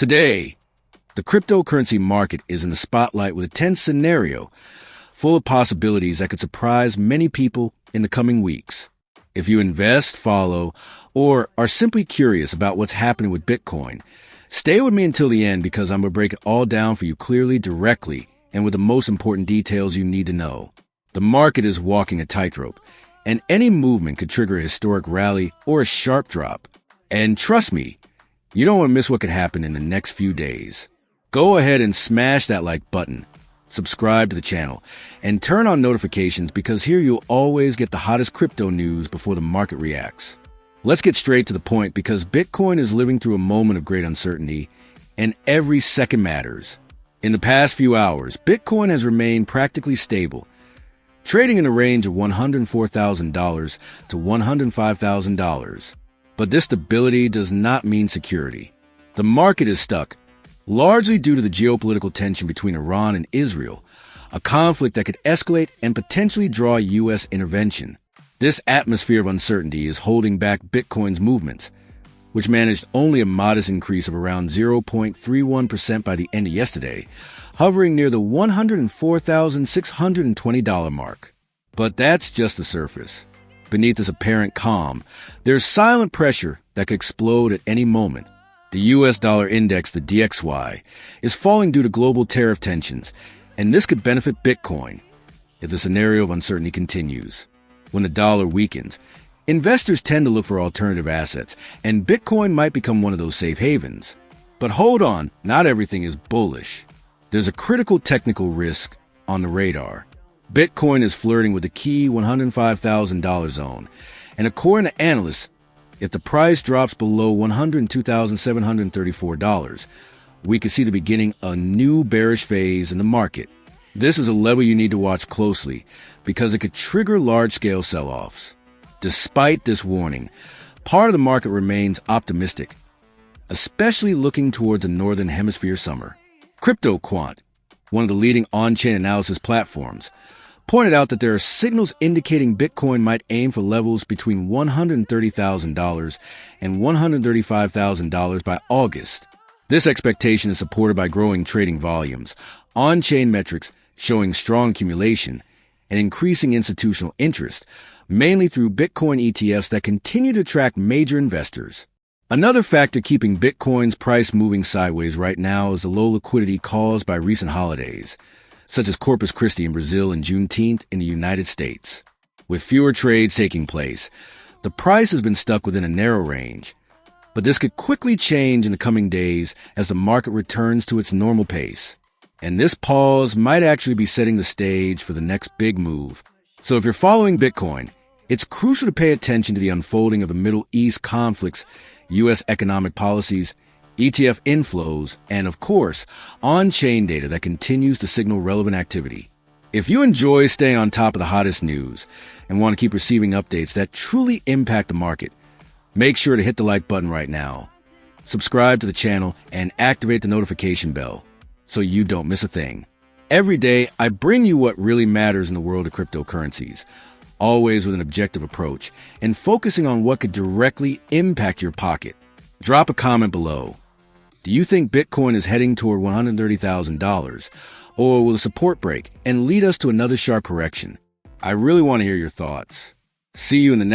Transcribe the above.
Today, the cryptocurrency market is in the spotlight with a tense scenario full of possibilities that could surprise many people in the coming weeks. If you invest, follow, or are simply curious about what's happening with Bitcoin, stay with me until the end because I'm going to break it all down for you clearly, directly, and with the most important details you need to know. The market is walking a tightrope, and any movement could trigger a historic rally or a sharp drop. And trust me, you don't want to miss what could happen in the next few days. Go ahead and smash that like button, subscribe to the channel, and turn on notifications because here you'll always get the hottest crypto news before the market reacts. Let's get straight to the point because Bitcoin is living through a moment of great uncertainty, and every second matters. In the past few hours, Bitcoin has remained practically stable, trading in the range of $104,000 to $105,000. But this stability does not mean security. The market is stuck, largely due to the geopolitical tension between Iran and Israel, a conflict that could escalate and potentially draw U.S. intervention. This atmosphere of uncertainty is holding back Bitcoin's movements, which managed only a modest increase of around 0.31% by the end of yesterday, hovering near the $104,620 mark. But that's just the surface. Beneath this apparent calm, there's silent pressure that could explode at any moment. The U.S. dollar index, the DXY, is falling due to global tariff tensions, and this could benefit Bitcoin if the scenario of uncertainty continues. When the dollar weakens, investors tend to look for alternative assets, and Bitcoin might become one of those safe havens. But hold on, not everything is bullish. There's a critical technical risk on the radar. Bitcoin is flirting with the key $105,000 zone, and according to analysts, if the price drops below $102,734, we could see the beginning of a new bearish phase in the market. This is a level you need to watch closely because it could trigger large-scale sell-offs. Despite this warning, part of the market remains optimistic, especially looking towards the Northern Hemisphere summer. CryptoQuant, one of the leading on-chain analysis platforms, pointed out that there are signals indicating Bitcoin might aim for levels between $130,000 and $135,000 by August. This expectation is supported by growing trading volumes, on-chain metrics showing strong accumulation, and increasing institutional interest, mainly through Bitcoin ETFs that continue to attract major investors. Another factor keeping Bitcoin's price moving sideways right now is the low liquidity caused by recent holidays, such as Corpus Christi in Brazil and Juneteenth in the United States. With fewer trades taking place, the price has been stuck within a narrow range, but this could quickly change in the coming days as the market returns to its normal pace. And this pause might actually be setting the stage for the next big move. So if you're following Bitcoin, it's crucial to pay attention to the unfolding of the Middle East conflicts, U.S. economic policies, ETF inflows, and of course, on-chain data that continues to signal relevant activity. If you enjoy staying on top of the hottest news and want to keep receiving updates that truly impact the market, make sure to hit the like button right now. Subscribe to the channel and activate the notification bell so you don't miss a thing. Every day, I bring you what really matters in the world of cryptocurrencies, always with an objective approach and focusing on what could directly impact your pocket. Drop a comment below. Do you think Bitcoin is heading toward $130,000, or will the support break and lead us to another sharp correction? I really want to hear your thoughts. See you in the next